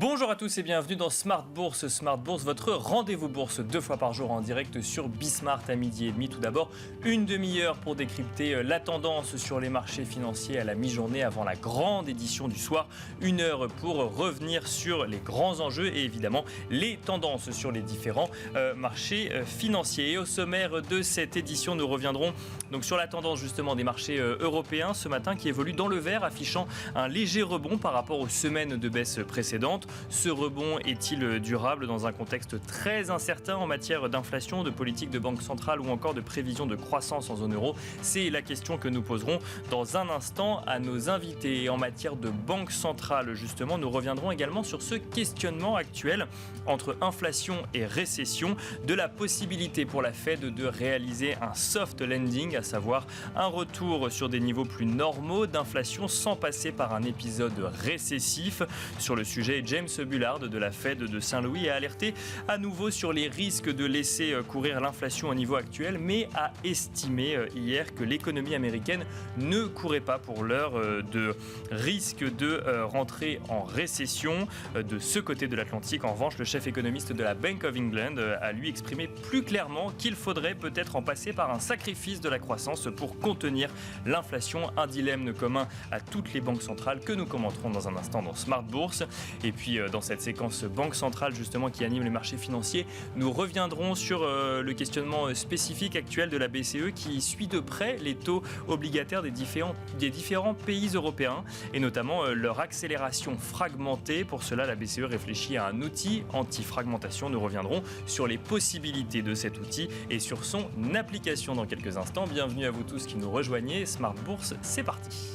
Bonjour à tous et bienvenue dans Smart Bourse. Smart Bourse, votre rendez-vous bourse 2 fois par jour en direct sur Bismart à midi et demi. Tout d'abord, une demi-heure pour décrypter la tendance sur les marchés financiers à la mi-journée avant la grande édition du soir. Une heure pour revenir sur les grands enjeux et évidemment les tendances sur les différents marchés financiers. Et au sommaire de cette édition, nous reviendrons donc sur la tendance justement des marchés européens ce matin qui évolue dans le vert, affichant un léger rebond par rapport aux semaines de baisse précédentes. Ce rebond est-il durable dans un contexte très incertain en matière d'inflation, de politique de banque centrale ou encore de prévision de croissance en zone euro? C'est la question que nous poserons dans un instant à nos invités. Et en matière de banque centrale, justement, nous reviendrons également sur ce questionnement actuel entre inflation et récession, de la possibilité pour la Fed de réaliser un soft landing, à savoir un retour sur des niveaux plus normaux d'inflation sans passer par un épisode récessif. Sur le sujet, James Bullard de la Fed de Saint-Louis a alerté à nouveau sur les risques de laisser courir l'inflation au niveau actuel, mais a estimé hier que l'économie américaine ne courait pas pour l'heure de risque de rentrer en récession. De ce côté de l'Atlantique, en revanche, le chef économiste de la Bank of England a lui exprimé plus clairement qu'il faudrait peut-être en passer par un sacrifice de la croissance pour contenir l'inflation. Un dilemme commun à toutes les banques centrales que nous commenterons dans un instant dans Smart Bourse. Et puis dans cette séquence banque centrale justement qui anime les marchés financiers, nous reviendrons sur le questionnement spécifique actuel de la BCE qui suit de près les taux obligataires des différents pays européens et notamment leur accélération fragmentée. Pour cela, la BCE réfléchit à un outil anti-fragmentation. Nous reviendrons sur les possibilités de cet outil et sur son application dans quelques instants. Bienvenue à vous tous qui nous rejoignez. Smart Bourse, c'est parti.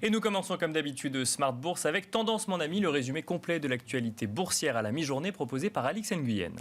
Et nous commençons comme d'habitude Smart Bourse avec Tendance mon ami, le résumé complet de l'actualité boursière à la mi-journée proposé par Alix Nguyen.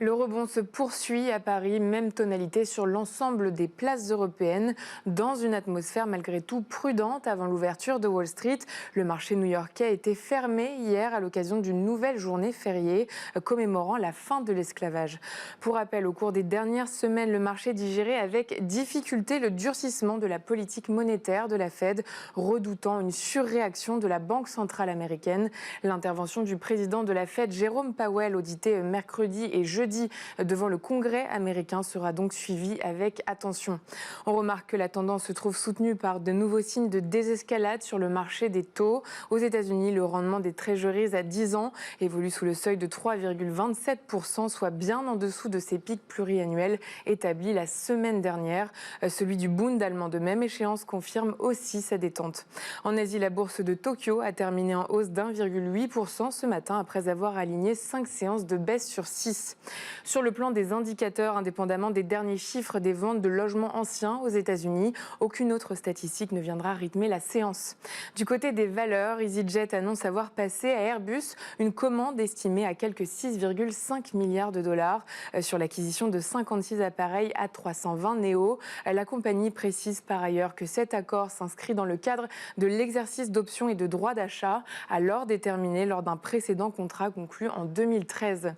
Le rebond se poursuit à Paris, même tonalité sur l'ensemble des places européennes, dans une atmosphère malgré tout prudente avant l'ouverture de Wall Street. Le marché new-yorkais a été fermé hier à l'occasion d'une nouvelle journée fériée commémorant la fin de l'esclavage. Pour rappel, au cours des dernières semaines, le marché digérait avec difficulté le durcissement de la politique monétaire de la Fed, redoutant une surréaction de la Banque centrale américaine. L'intervention du président de la Fed, Jérôme Powell, audité mercredi et jeudi devant le Congrès américain, sera donc suivi avec attention. On remarque que la tendance se trouve soutenue par de nouveaux signes de désescalade sur le marché des taux. Aux États-Unis, le rendement des treasuries à 10 ans évolue sous le seuil de 3,27%, soit bien en dessous de ses pics pluriannuels établis la semaine dernière. Celui du Bund allemand de même échéance confirme aussi sa détente. En Asie, la bourse de Tokyo a terminé en hausse d'1,8% ce matin après avoir aligné 5 séances de baisse sur 6. Sur le plan des indicateurs, indépendamment des derniers chiffres des ventes de logements anciens aux États-Unis, aucune autre statistique ne viendra rythmer la séance. Du côté des valeurs, EasyJet annonce avoir passé à Airbus une commande estimée à quelques 6,5 milliards de dollars sur l'acquisition de 56 appareils A320 Neo. La compagnie précise par ailleurs que cet accord s'inscrit dans le cadre de l'exercice d'options et de droits d'achat, alors déterminé lors d'un précédent contrat conclu en 2013.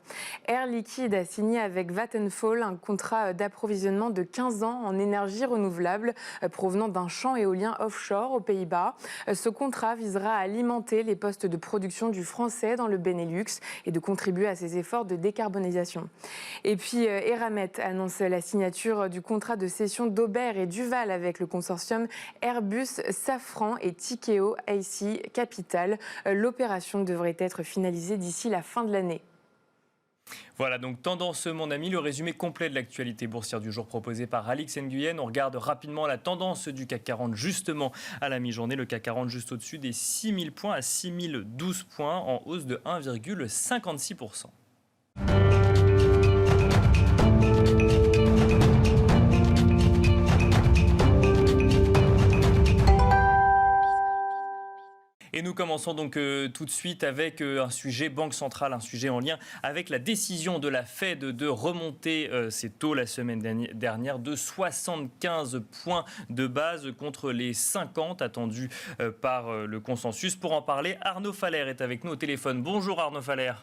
Air Liquide a signé avec Vattenfall un contrat d'approvisionnement de 15 ans en énergie renouvelable provenant d'un champ éolien offshore aux Pays-Bas. Ce contrat visera à alimenter les postes de production du français dans le Benelux et de contribuer à ses efforts de décarbonisation. Et puis Eramet annonce la signature du contrat de cession d'Aubert et Duval avec le consortium Airbus, Safran et Tikeo AC Capital. L'opération devrait être finalisée d'ici la fin de l'année. Voilà donc Tendance mon ami, le résumé complet de l'actualité boursière du jour proposé par Alix Nguyen. On regarde rapidement la tendance du CAC 40 justement à la mi-journée. Le CAC 40 juste au-dessus des 6000 points à 6012 points en hausse de 1,56%. Et nous commençons donc tout de suite avec un sujet banque centrale, un sujet en lien avec la décision de la Fed de remonter ses taux la semaine dernière de 75 points de base contre les 50 attendus par le consensus. Pour en parler, Arnaud Faller est avec nous au téléphone. Bonjour Arnaud Faller.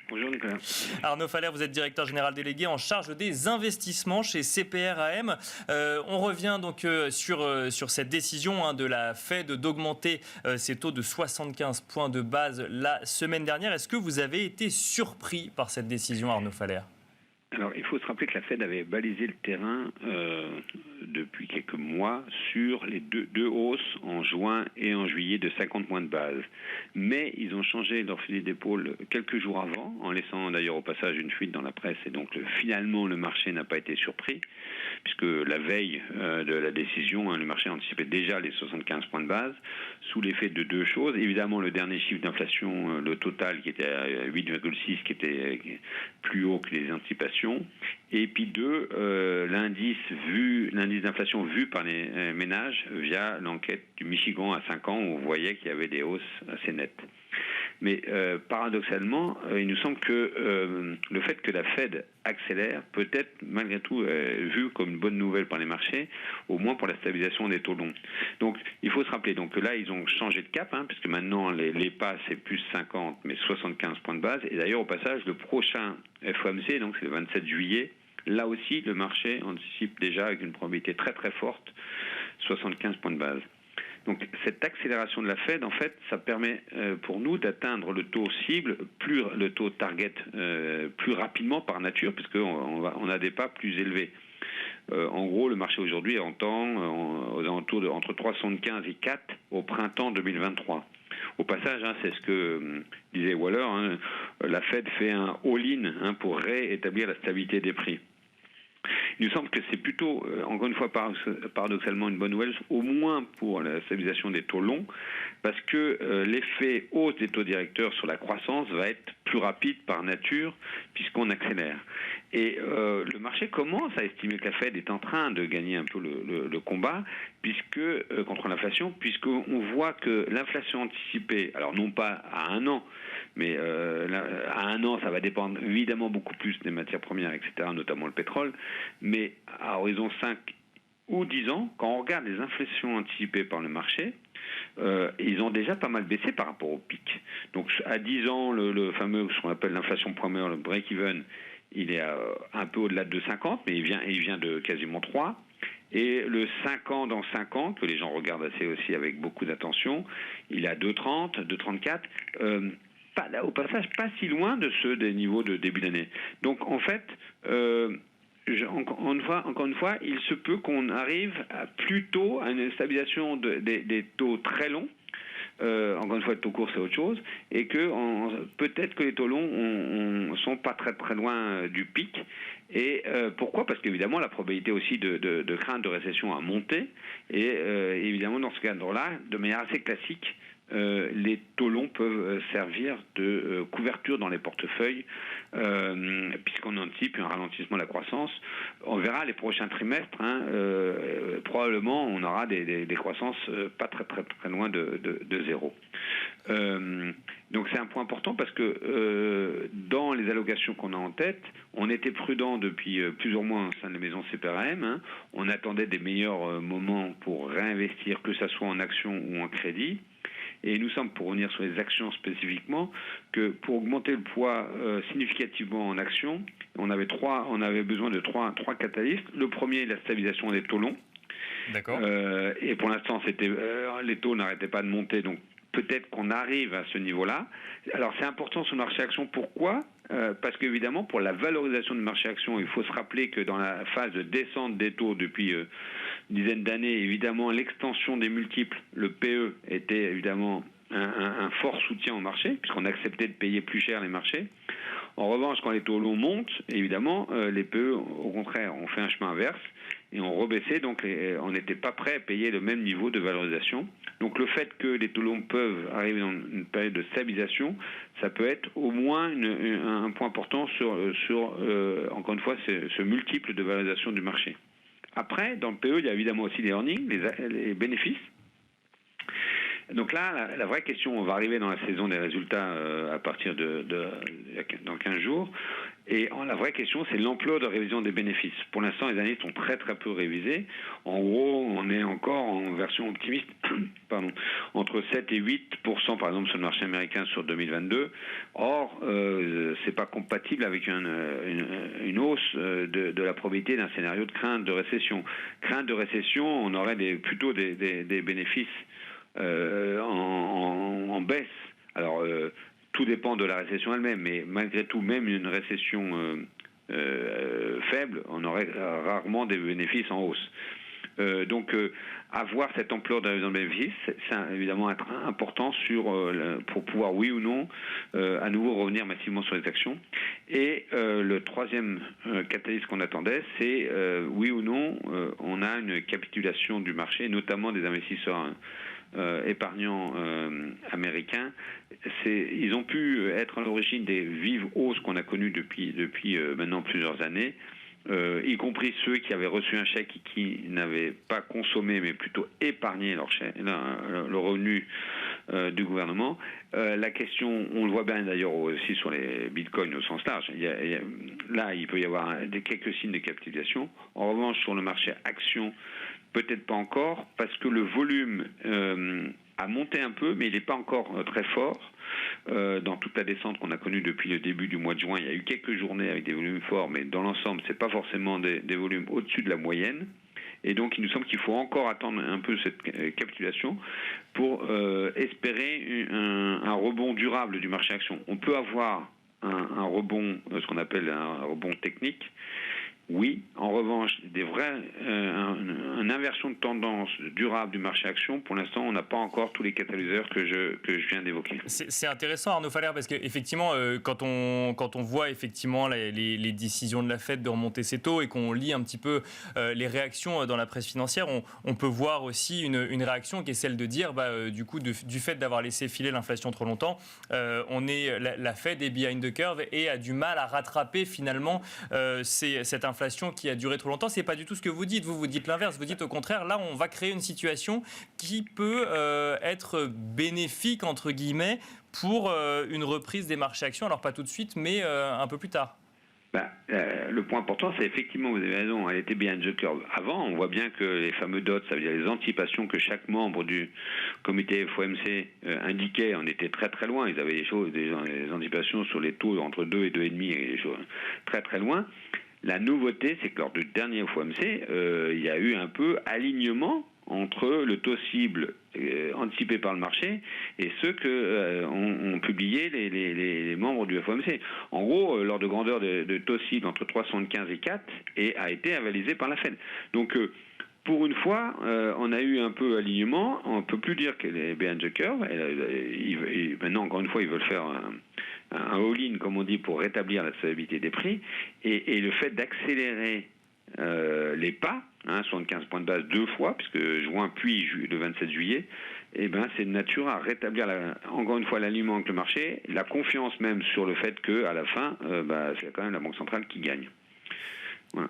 Bonjour Nicolas. Arnaud Faller, vous êtes directeur général délégué en charge des investissements chez CPR-AM. On revient donc sur cette décision de la Fed d'augmenter ses taux de 75 points de base la semaine dernière. Est-ce que vous avez été surpris par cette décision, Arnaud Faller ? Alors, il faut se rappeler que la Fed avait balisé le terrain depuis quelques mois sur les deux hausses en juin et en juillet de 50 points de base. Mais ils ont changé leur fusil d'épaule quelques jours avant, en laissant d'ailleurs au passage une fuite dans la presse. Et donc, finalement, le marché n'a pas été surpris, puisque la veille de la décision, le marché anticipait déjà les 75 points de base, sous l'effet de deux choses. Évidemment, le dernier chiffre d'inflation, le total, qui était à 8,6, qui était plus haut que les anticipations. Et puis deux, l'indice d'inflation vu par les ménages via l'enquête du Michigan à 5 ans, où on voyait qu'il y avait des hausses assez nettes. Mais paradoxalement, il nous semble que le fait que la Fed accélère peut être malgré tout vu comme une bonne nouvelle par les marchés, au moins pour la stabilisation des taux longs. Donc il faut se rappeler que là ils ont changé de cap, puisque maintenant les pas c'est plus 50 mais 75 points de base. Et d'ailleurs au passage le prochain FOMC, donc c'est le 27 juillet, là aussi le marché anticipe déjà avec une probabilité très très forte 75 points de base. Donc cette accélération de la Fed, en fait, ça permet pour nous d'atteindre le taux cible, le taux target plus rapidement par nature, puisqu'on a des pas plus élevés. En gros, le marché aujourd'hui entend aux alentours entre 3,75 et 4 au printemps 2023. Au passage, c'est ce que disait Waller, la Fed fait un all-in pour réétablir la stabilité des prix. Il nous semble que c'est plutôt, encore une fois, paradoxalement une bonne nouvelle, au moins pour la stabilisation des taux longs, parce que l'effet hausse des taux directeurs sur la croissance va être plus rapide par nature, puisqu'on accélère. Et le marché commence à estimer que la Fed est en train de gagner un peu le combat contre l'inflation, puisqu'on voit que l'inflation anticipée, alors non pas à un an, mais à un an, ça va dépendre évidemment beaucoup plus des matières premières, etc., notamment le pétrole, mais à horizon 5 ou 10 ans, quand on regarde les inflations anticipées par le marché, ils ont déjà pas mal baissé par rapport au pic. Donc à 10 ans, le fameux, ce qu'on appelle l'inflation première, le break-even, il est un peu au-delà de 50, mais il vient de quasiment 3. Et le 5 ans dans 5 ans, que les gens regardent assez aussi avec beaucoup d'attention, il est à 2,30, 2,34. Au passage, pas si loin de ceux des niveaux de début d'année. Donc en fait, encore une fois, il se peut qu'on arrive plutôt à une stabilisation des taux très longs. Encore une fois, le taux court c'est autre chose, et que peut-être que les taux longs sont pas très très loin du pic. Et pourquoi ? Parce qu'évidemment la probabilité aussi de crainte de récession a monté, et évidemment dans ce cadre-là, de manière assez classique, les taux longs peuvent servir de couverture dans les portefeuilles, puisqu'on anticipe un ralentissement de la croissance. On verra les prochains trimestres, probablement on aura des croissances pas très très très loin de zéro. Donc c'est un point important parce que dans les allocations qu'on a en tête, on était prudent depuis plusieurs mois au sein de la maison CPR-AM. On attendait des meilleurs moments pour réinvestir, que ce soit en actions ou en crédit. Et il nous semble, pour revenir sur les actions spécifiquement, que pour augmenter le poids significativement en actions, on avait besoin de trois catalystes. Le premier, la stabilisation des taux longs. D'accord. Et pour l'instant, les taux n'arrêtaient pas de monter, donc peut-être qu'on arrive à ce niveau-là. Alors c'est important sur le marché action. Pourquoi ? Parce qu'évidemment, pour la valorisation du marché action, il faut se rappeler que dans la phase de descente des taux depuis une dizaine d'années, évidemment, l'extension des multiples, le PE, était évidemment un fort soutien au marché, puisqu'on acceptait de payer plus cher les marchés. En revanche, quand les taux longs montent, évidemment, les PE, au contraire, ont fait un chemin inverse et ont rebaissé, donc on n'était pas prêt à payer le même niveau de valorisation. Donc le fait que les taux longs peuvent arriver dans une période de stabilisation, ça peut être au moins un point important sur encore une fois, ce multiple de valorisation du marché. Après, dans le PE, il y a évidemment aussi les earnings, les bénéfices. Donc là, la vraie question, on va arriver dans la saison des résultats à partir dans 15 jours. Et la vraie question, c'est l'ampleur de révision des bénéfices. Pour l'instant, les analystes ont très très peu révisé. En gros, on est encore en version optimiste, entre 7 et 8% par exemple sur le marché américain sur 2022. Or, c'est pas compatible avec une hausse de la probabilité d'un scénario de crainte de récession. Crainte de récession, on aurait plutôt des bénéfices en baisse. Alors, tout dépend de la récession elle-même, mais malgré tout, même une récession faible, on aurait rarement des bénéfices en hausse. Donc, avoir cette ampleur de révision de bénéfices, c'est évidemment important pour pouvoir, oui ou non, à nouveau revenir massivement sur les actions. Et le troisième catalyse qu'on attendait, c'est oui ou non, on a une capitulation du marché, notamment des investisseurs épargnants américains. Ils ont pu être à l'origine des vives hausses qu'on a connues depuis maintenant plusieurs années, y compris ceux qui avaient reçu un chèque et qui n'avaient pas consommé mais plutôt épargné le revenu du gouvernement. La question, on le voit bien d'ailleurs aussi sur les bitcoins au sens large, là il peut y avoir quelques signes de capitulation. En revanche, sur le marché actions, peut-être pas encore, parce que le volume a monté un peu, mais il n'est pas encore très fort. Dans toute la descente qu'on a connue depuis le début du mois de juin, il y a eu quelques journées avec des volumes forts, mais dans l'ensemble, c'est pas forcément des volumes au-dessus de la moyenne. Et donc, il nous semble qu'il faut encore attendre un peu cette capitulation pour espérer un rebond durable du marché action. On peut avoir un rebond, ce qu'on appelle un rebond technique. Oui, en revanche, une inversion de tendance durable du marché action, pour l'instant, on n'a pas encore tous les catalyseurs que je viens d'évoquer. C'est intéressant, Arnaud Faller, parce qu'effectivement, quand on voit effectivement les décisions de la Fed de remonter ses taux et qu'on lit un petit peu les réactions dans la presse financière, on peut voir aussi une réaction qui est celle de dire, du coup, du fait d'avoir laissé filer l'inflation trop longtemps, la Fed est behind the curve et a du mal à rattraper finalement cette inflation qui a duré trop longtemps. C'est pas du tout ce que vous dites. Vous dites l'inverse. Vous dites au contraire, là, on va créer une situation qui peut être bénéfique, entre guillemets, pour une reprise des marchés actions. Alors pas tout de suite, mais un peu plus tard. Le point important, c'est effectivement, vous avez raison, elle était behind the curve. Avant, on voit bien que les fameux dots, ça veut dire les anticipations que chaque membre du comité FOMC indiquait, on était très très loin. Ils avaient des anticipations sur les taux entre 2 et 2,5 et des choses très très loin. La nouveauté, c'est que lors du dernier FOMC, il y a eu un peu alignement entre le taux cible anticipé par le marché et ceux que ont publié les membres du FOMC. En gros, l'ordre de grandeur de taux cible entre 3,75 et 4 a été avalisé par la Fed. Donc, pour une fois, on a eu un peu alignement. On ne peut plus dire qu'elle est behind the curve. Maintenant, encore une fois, ils veulent faire un all-in, comme on dit, pour rétablir la stabilité des prix. Et le fait d'accélérer les pas, 75 points de base 2 fois, puisque juin puis le 27 juillet, c'est de nature à rétablir encore une fois l'alignement avec le marché, la confiance même sur le fait qu'à la fin, c'est quand même la Banque centrale qui gagne. Voilà.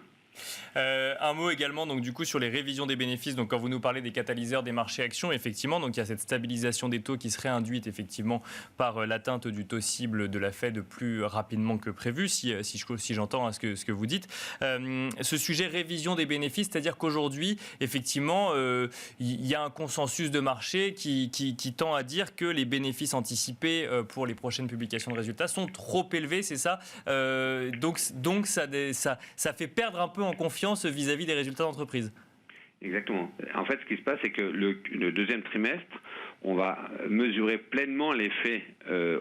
Un mot également donc du coup sur les révisions des bénéfices. Donc quand vous nous parlez des catalyseurs des marchés actions, effectivement, donc il y a cette stabilisation des taux qui serait induite effectivement par l'atteinte du taux cible de la Fed plus rapidement que prévu, si j'entends ce que vous dites. Ce sujet révision des bénéfices, c'est-à-dire qu'aujourd'hui, effectivement, il y a un consensus de marché qui tend à dire que les bénéfices anticipés pour les prochaines publications de résultats sont trop élevés, c'est ça. Donc ça fait perdre un peu en confiance vis-à-vis des résultats d'entreprise. Exactement. En fait, ce qui se passe, c'est que le deuxième trimestre, on va mesurer pleinement l'effet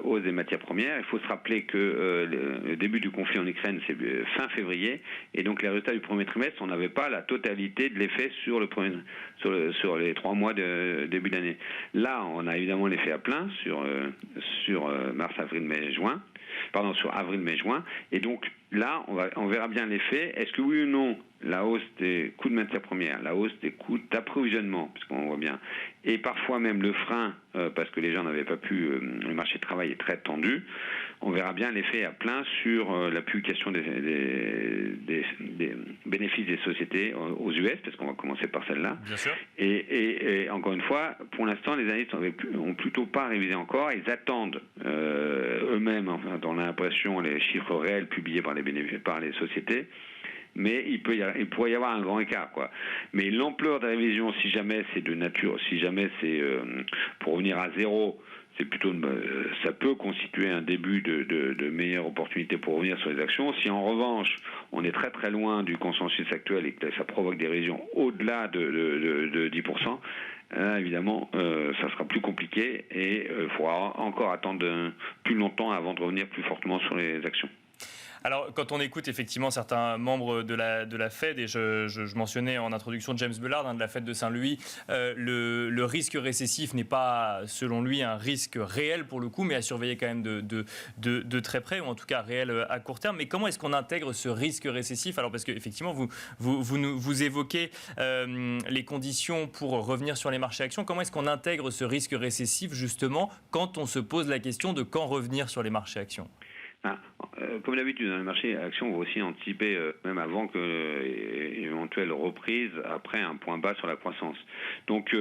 hausse des matières premières. Il faut se rappeler que le début du conflit en Ukraine, c'est fin février, et donc les résultats du premier trimestre, on n'avait pas la totalité de l'effet sur les 3 mois de début d'année. Là, on a évidemment l'effet à plein sur mars, avril, mai, juin. Pardon, sur avril, mai, juin. Et donc là, on verra bien l'effet. Est-ce que oui ou non, la hausse des coûts de matières premières, la hausse des coûts d'approvisionnement, puisqu'on voit bien, et parfois même le frein parce que les gens n'avaient pas pu, le marché du travail est très tendu. On verra bien l'effet à plein sur la publication des bénéfices des sociétés aux US, parce qu'on va commencer par celle-là. Bien sûr. Et encore une fois, pour l'instant, les analystes ont plutôt pas révisé encore. Ils attendent eux-mêmes, enfin, dans l'impression, les chiffres réels publiés par les sociétés. Mais il pourrait y avoir un grand écart, quoi. Mais l'ampleur de la révision, si jamais c'est de nature, si jamais c'est pour revenir à zéro, c'est plutôt ça peut constituer un début de meilleure opportunité pour revenir sur les actions. Si en revanche on est très très loin du consensus actuel et que ça provoque des révisions au-delà de 10%, évidemment ça sera plus compliqué et il faudra encore attendre plus longtemps avant de revenir plus fortement sur les actions. Alors, quand on écoute effectivement certains membres de la Fed, et je mentionnais en introduction James Bullard de la Fed de Saint-Louis, le risque récessif n'est pas, selon lui, un risque réel pour le coup, mais à surveiller quand même de très près, ou en tout cas réel à court terme. Mais comment est-ce qu'on intègre ce risque récessif? Alors, parce qu'effectivement, vous évoquez les conditions pour revenir sur les marchés actions. Comment est-ce qu'on intègre ce risque récessif, justement, quand on se pose la question de quand revenir sur les marchés actions? Comme d'habitude, dans les marchés actions, on va aussi anticiper, même avant une éventuelle reprise, après un point bas sur la croissance. Donc,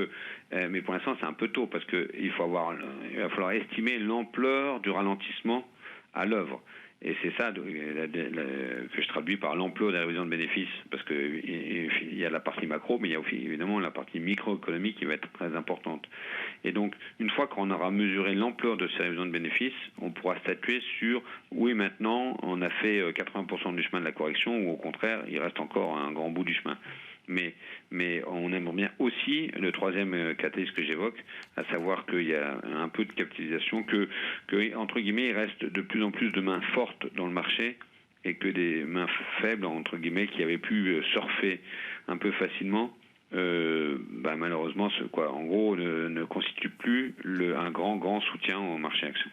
mais pour l'instant, c'est un peu tôt, parce qu'il va falloir estimer l'ampleur du ralentissement à l'œuvre. Et c'est ça que je traduis par l'ampleur de la révision de bénéfices, parce qu'il y a la partie macro, mais il y a aussi évidemment la partie microéconomique qui va être très importante. Et donc, une fois qu'on aura mesuré l'ampleur de ces révisions de bénéfices, on pourra statuer sur, oui, maintenant, on a fait 80% du chemin de la correction, ou au contraire, il reste encore un grand bout du chemin. Mais on aimerait bien aussi le troisième catalyse que j'évoque, à savoir qu'il y a un peu de capitalisation, que entre guillemets, il reste de plus en plus de mains fortes dans le marché et que des mains faibles, entre guillemets, qui avaient pu surfer un peu facilement, malheureusement, en gros, ne constitue plus un grand soutien au marché actions.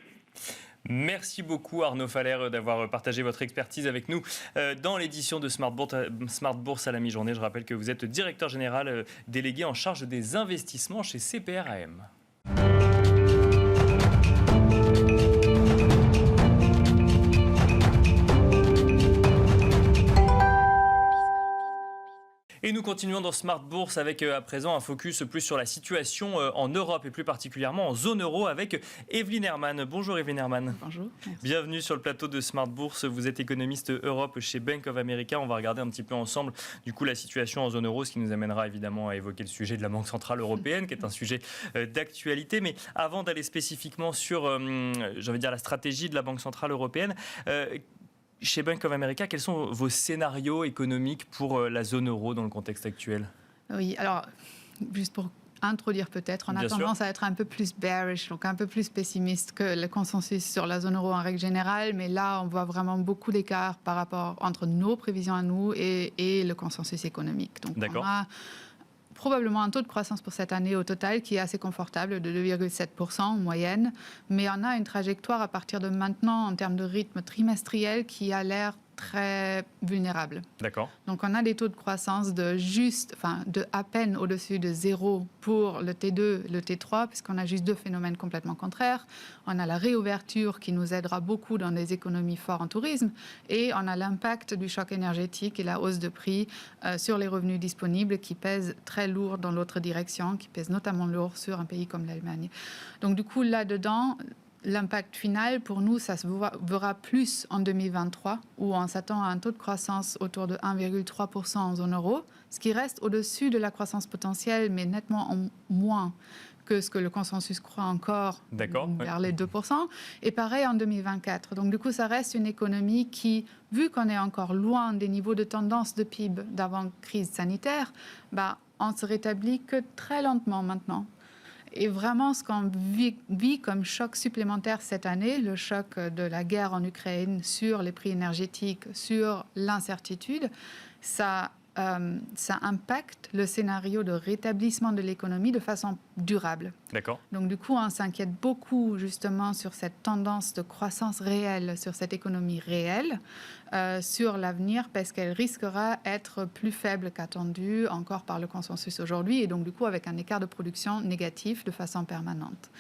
Merci beaucoup Arnaud Faller d'avoir partagé votre expertise avec nous dans l'édition de Smart Bourse à la mi-journée. Je rappelle que vous êtes directeur général délégué en charge des investissements chez CPRAM. Et nous continuons dans Smart Bourse avec à présent un focus plus sur la situation en Europe et plus particulièrement en zone euro avec Evelyne Hermann. Bonjour Evelyne Hermann. Bonjour. Merci. Bienvenue sur le plateau de Smart Bourse. Vous êtes économiste Europe chez Bank of America. On va regarder un petit peu ensemble du coup la situation en zone euro, ce qui nous amènera évidemment à évoquer le sujet de la Banque Centrale Européenne qui est un sujet d'actualité. Mais avant d'aller spécifiquement sur la stratégie de la Banque Centrale Européenne, chez Bank of America, quels sont vos scénarios économiques pour la zone euro dans le contexte actuel? Oui, alors, juste pour introduire peut-être, on a tendance à être un peu plus bearish, donc un peu plus pessimiste que le consensus sur la zone euro en règle générale, mais là, on voit vraiment beaucoup d'écart par rapport entre nos prévisions à nous et le consensus économique. Donc, on a probablement un taux de croissance pour cette année au total qui est assez confortable, de 2,7% en moyenne. Mais on a une trajectoire à partir de maintenant en termes de rythme trimestriel qui a l'air très vulnérable. D'accord. Donc, on a des taux de croissance de à peine au-dessus de 0 pour le T2, le T3, puisqu'on a juste deux phénomènes complètement contraires. On a la réouverture qui nous aidera beaucoup dans des économies fortes en tourisme et on a l'impact du choc énergétique et la hausse de prix sur les revenus disponibles qui pèsent très lourd dans l'autre direction, qui pèsent notamment lourd sur un pays comme l'Allemagne. Donc, du coup, là-dedans, l'impact final, pour nous, ça se verra plus en 2023, où on s'attend à un taux de croissance autour de 1,3% en zone euro, ce qui reste au-dessus de la croissance potentielle, mais nettement moins que ce que le consensus croit encore, vers les 2%. Et pareil en 2024. Donc, du coup, ça reste une économie qui, vu qu'on est encore loin des niveaux de tendance de PIB d'avant-crise sanitaire, on se rétablit que très lentement maintenant. Et vraiment, ce qu'on vit comme choc supplémentaire cette année, le choc de la guerre en Ukraine sur les prix énergétiques, sur l'incertitude, ça ça impacte le scénario de rétablissement de l'économie de façon durable. D'accord. Donc du coup, on s'inquiète beaucoup justement sur cette tendance de croissance réelle, sur cette économie réelle, sur l'avenir, parce qu'elle risquera d'être plus faible qu'attendue encore par le consensus aujourd'hui, et donc du coup avec un écart de production négatif de façon permanente.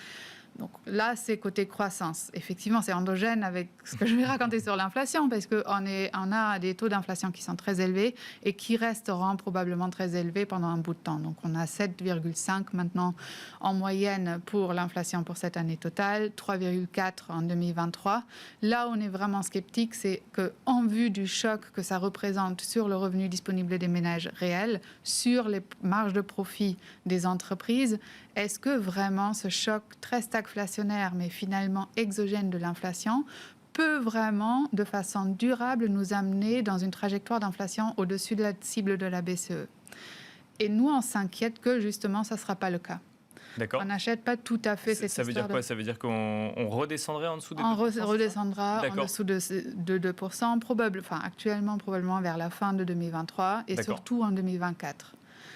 Donc là, c'est côté croissance. Effectivement, c'est endogène avec ce que je vais raconter sur l'inflation, parce qu'on a des taux d'inflation qui sont très élevés et qui resteront probablement très élevés pendant un bout de temps. Donc on a 7,5 maintenant en moyenne pour l'inflation pour cette année totale, 3,4 en 2023. Là où on est vraiment sceptique, c'est qu'en vue du choc que ça représente sur le revenu disponible des ménages réels, sur les marges de profit des entreprises, est-ce que vraiment ce choc très stagflationnaire, mais finalement exogène de l'inflation, peut vraiment, de façon durable, nous amener dans une trajectoire d'inflation au-dessus de la cible de la BCE? Et nous, on s'inquiète que justement, ça ne sera pas le cas. D'accord. On n'achète pas tout à fait cette Ça veut dire quoi? Ça veut dire qu'on redescendrait en dessous de 2%? On redescendra en dessous de 2%, actuellement probablement vers la fin de 2023 et surtout en 2024.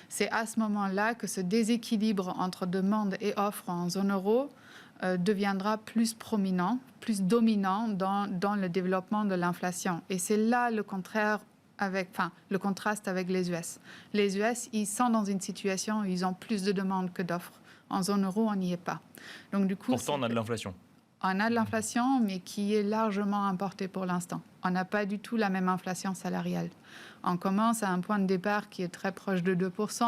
C'est à ce moment-là que ce déséquilibre entre demande et offre en zone euro deviendra plus prominent, plus dominant dans le développement de l'inflation. Et c'est là le contraste avec les US. Les US, ils sont dans une situation où ils ont plus de demandes que d'offres. En zone euro, on n'y est pas. Donc, du coup, pourtant, on a de l'inflation. On a de l'inflation, mais qui est largement importée pour l'instant. On n'a pas du tout la même inflation salariale. On commence à un point de départ qui est très proche de 2%.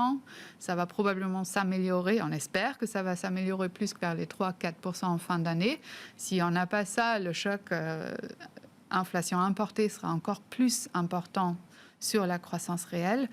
Ça va probablement s'améliorer. On espère que ça va s'améliorer plus que vers les 3-4% en fin d'année. Si on n'a pas ça, le choc inflation importée sera encore plus important sur la croissance réelle.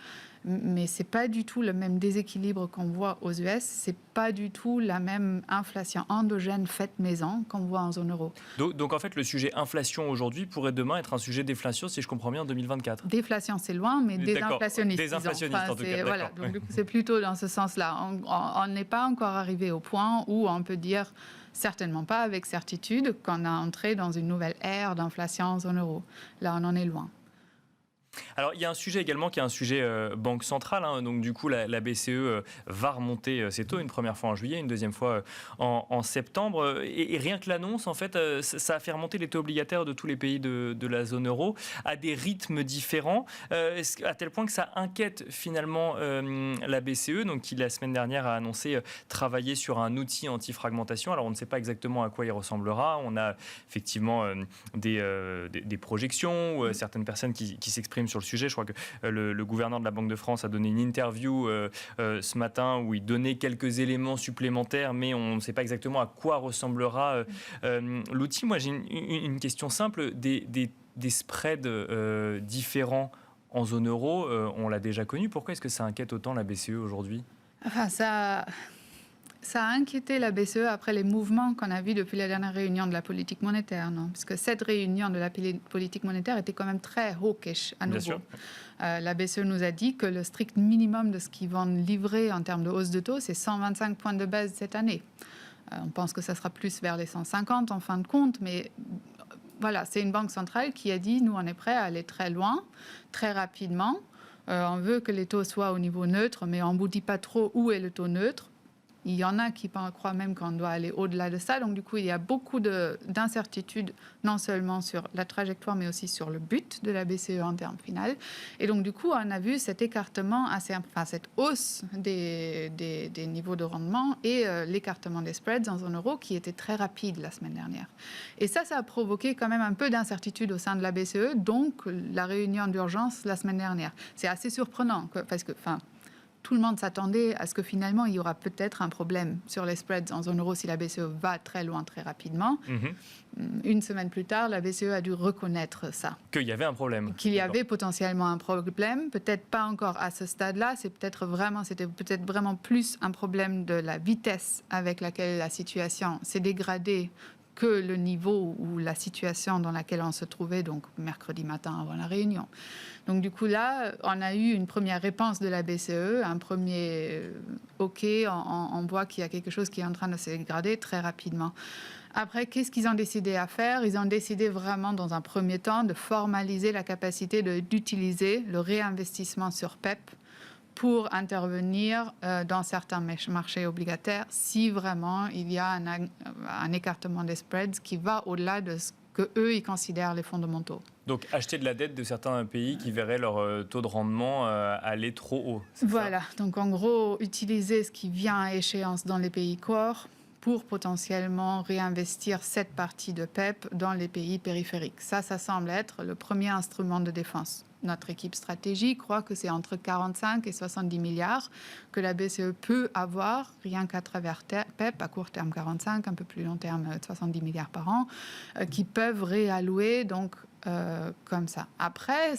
Mais ce n'est pas du tout le même déséquilibre qu'on voit aux US. Ce n'est pas du tout la même inflation endogène faite maison qu'on voit en zone euro. Donc en fait, le sujet inflation aujourd'hui pourrait demain être un sujet déflation, si je comprends bien, en 2024. Déflation, c'est loin, mais désinflationniste. Désinflationniste, en tout cas. Voilà, donc du coup, c'est plutôt dans ce sens-là. On n'est pas encore arrivé au point où on peut dire, certainement pas avec certitude, qu'on a entré dans une nouvelle ère d'inflation en zone euro. Là, on en est loin. Alors, il y a un sujet également qui est un sujet banque centrale. Donc, du coup, la BCE va remonter ses taux une première fois en juillet, une deuxième fois en septembre. Et rien que l'annonce, en fait, ça a fait remonter les taux obligataires de tous les pays de la zone euro à des rythmes différents, à tel point que ça inquiète finalement la BCE, donc, qui, la semaine dernière, a annoncé travailler sur un outil anti-fragmentation. Alors, on ne sait pas exactement à quoi il ressemblera. On a effectivement des projections ou certaines personnes qui s'expriment sur le sujet. Je crois que le gouverneur de la Banque de France a donné une interview ce matin où il donnait quelques éléments supplémentaires, mais on ne sait pas exactement à quoi ressemblera l'outil. Moi, j'ai une question simple. Des spreads différents en zone euro, on l'a déjà connu. Pourquoi est-ce que ça inquiète autant la BCE aujourd'hui? Ça a inquiété la BCE après les mouvements qu'on a vus depuis la dernière réunion de la politique monétaire, non? Parce que cette réunion de la politique monétaire était quand même très hawkish à nouveau. La BCE nous a dit que le strict minimum de ce qu'ils vont livrer en termes de hausse de taux, c'est 125 points de base cette année. On pense que ça sera plus vers les 150 en fin de compte, mais voilà, c'est une banque centrale qui a dit, nous, on est prêt à aller très loin, très rapidement. On veut que les taux soient au niveau neutre, mais on ne vous dit pas trop où est le taux neutre. Il y en a qui croient même qu'on doit aller au-delà de ça. Donc, du coup, il y a beaucoup d'incertitudes, non seulement sur la trajectoire, mais aussi sur le but de la BCE en termes finaux. Et donc, du coup, on a vu cet écartement, cette hausse des niveaux de rendement et l'écartement des spreads en zone euro qui était très rapide la semaine dernière. Et ça a provoqué quand même un peu d'incertitude au sein de la BCE, donc la réunion d'urgence la semaine dernière. C'est assez surprenant, parce que... tout le monde s'attendait à ce que finalement, il y aura peut-être un problème sur les spreads en zone euro si la BCE va très loin, très rapidement. Une semaine plus tard, la BCE a dû reconnaître ça. Qu'il y avait un problème. Qu'il y avait potentiellement un problème, peut-être pas encore à ce stade-là. C'était peut-être vraiment plus un problème de la vitesse avec laquelle la situation s'est dégradée que le niveau ou la situation dans laquelle on se trouvait, donc mercredi matin avant la réunion. Donc du coup là, on a eu une première réponse de la BCE, un premier OK, on voit qu'il y a quelque chose qui est en train de se dégrader très rapidement. Après, qu'est-ce qu'ils ont décidé à faire? Ils ont décidé vraiment, dans un premier temps, de formaliser la capacité d'utiliser le réinvestissement sur PEP pour intervenir dans certains marchés obligataires si vraiment il y a un écartement des spreads qui va au-delà de ce qu'eux, ils considèrent les fondamentaux. Donc acheter de la dette de certains pays qui verraient leur taux de rendement aller trop haut. Voilà, donc en gros, utiliser ce qui vient à échéance dans les pays core pour potentiellement réinvestir cette partie de PEP dans les pays périphériques. Ça semble être le premier instrument de défense. Notre équipe stratégie croit que c'est entre 45 et 70 milliards que la BCE peut avoir, rien qu'à travers PEP, à court terme 45, un peu plus long terme 70 milliards par an, qui peuvent réallouer donc, comme ça. Après,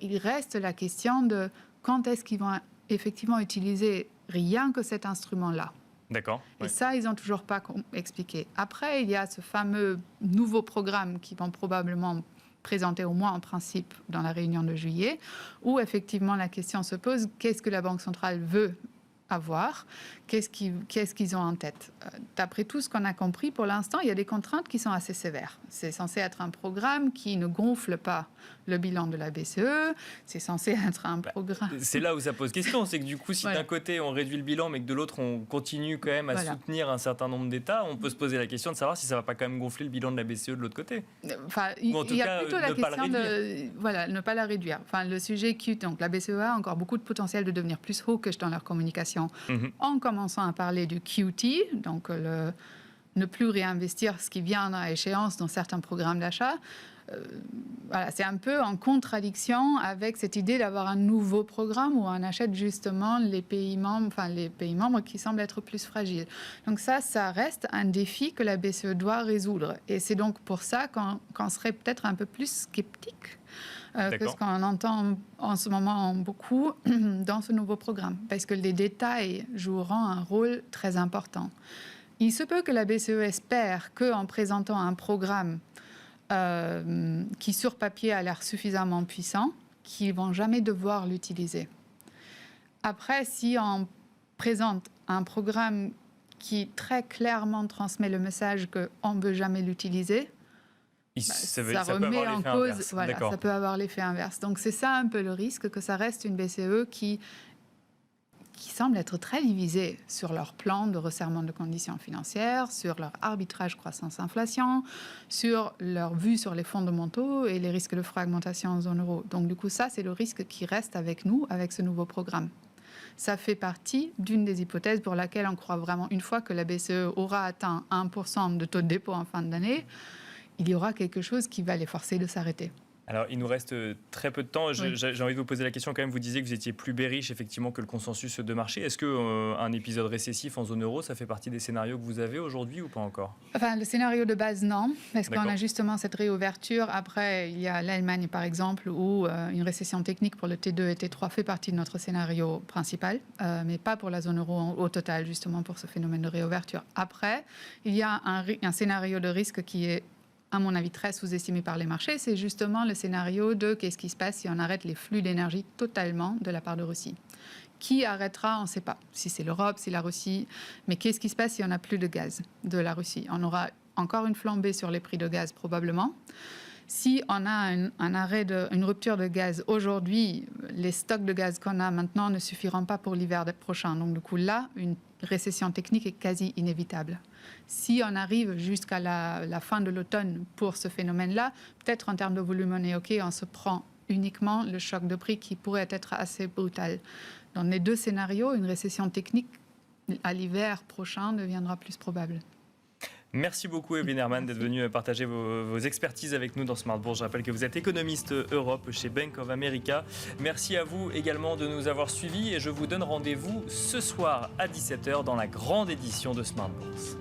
il reste la question de quand est-ce qu'ils vont effectivement utiliser rien que cet instrument-là. D'accord. Et ça, ils n'ont toujours pas expliqué. Après, il y a ce fameux nouveau programme qui vont probablement présenter au moins en principe dans la réunion de juillet, où effectivement la question se pose, qu'est-ce que la Banque centrale veut avoir, qu'est-ce qu'ils ont en tête. D'après tout ce qu'on a compris, pour l'instant, il y a des contraintes qui sont assez sévères. C'est censé être un programme qui ne gonfle pas le bilan de la BCE, c'est censé être un programme... C'est là où ça pose question, c'est que du coup, si d'un côté on réduit le bilan, mais que de l'autre on continue quand même à soutenir un certain nombre d'États, on peut se poser la question de savoir si ça ne va pas quand même gonfler le bilan de la BCE de l'autre côté. Enfin, il y a plutôt la question de ne pas la réduire. Enfin, le sujet Q, donc la BCE a encore beaucoup de potentiel de devenir plus hawkish dans leur communication, en commençant à parler du QT, donc ne plus réinvestir ce qui vient à échéance dans certains programmes d'achat. Voilà, c'est un peu en contradiction avec cette idée d'avoir un nouveau programme où on achète justement les pays membres qui semblent être plus fragiles. Donc ça reste un défi que la BCE doit résoudre. Et c'est donc pour ça qu'on serait peut-être un peu plus sceptique que ce qu'on entend en ce moment beaucoup dans ce nouveau programme. Parce que les détails joueront un rôle très important. Il se peut que la BCE espère qu'en présentant un programme qui sur papier a l'air suffisamment puissant, qu'ils ne vont jamais devoir l'utiliser. Après, si on présente un programme qui très clairement transmet le message qu'on ne veut jamais l'utiliser, ça remet en cause, ça peut avoir l'effet inverse. Donc c'est ça un peu le risque, que ça reste une BCE qui semble être très divisée sur leur plan de resserrement de conditions financières, sur leur arbitrage croissance-inflation, sur leur vue sur les fondamentaux et les risques de fragmentation en zone euro. Donc du coup, ça, c'est le risque qui reste avec nous, avec ce nouveau programme. Ça fait partie d'une des hypothèses pour laquelle on croit vraiment, une fois que la BCE aura atteint 1% de taux de dépôt en fin d'année, il y aura quelque chose qui va les forcer de s'arrêter. Alors, il nous reste très peu de temps. J'ai envie de vous poser la question quand même. Vous disiez que vous étiez plus bearish, effectivement, que le consensus de marché. Est-ce qu'un épisode récessif en zone euro, ça fait partie des scénarios que vous avez aujourd'hui ou pas encore? Enfin, le scénario de base, non. Parce qu'on a justement cette réouverture. Après, il y a l'Allemagne, par exemple, où une récession technique pour le T2 et T3 fait partie de notre scénario principal, mais pas pour la zone euro au total, justement, pour ce phénomène de réouverture. Après, il y a un scénario de risque qui est, à mon avis, très sous-estimé par les marchés, c'est justement le scénario de qu'est-ce qui se passe si on arrête les flux d'énergie totalement de la part de Russie. Qui arrêtera, on ne sait pas. Si c'est l'Europe, si la Russie. Mais qu'est-ce qui se passe si on n'a plus de gaz de la Russie? On aura encore une flambée sur les prix de gaz, probablement. Si on a une rupture de gaz aujourd'hui, les stocks de gaz qu'on a maintenant ne suffiront pas pour l'hiver prochain. Donc, du coup, là, une récession technique est quasi inévitable. Si on arrive jusqu'à la fin de l'automne pour ce phénomène-là, peut-être en termes de volume, on est OK, on se prend uniquement le choc de prix qui pourrait être assez brutal. Dans les deux scénarios, une récession technique à l'hiver prochain deviendra plus probable. Merci beaucoup, Evelyne Hermann, d'être venue partager vos expertises avec nous dans Smart Bourse. Je rappelle que vous êtes économiste Europe chez Bank of America. Merci à vous également de nous avoir suivis et je vous donne rendez-vous ce soir à 17h dans la grande édition de Smart Bourse.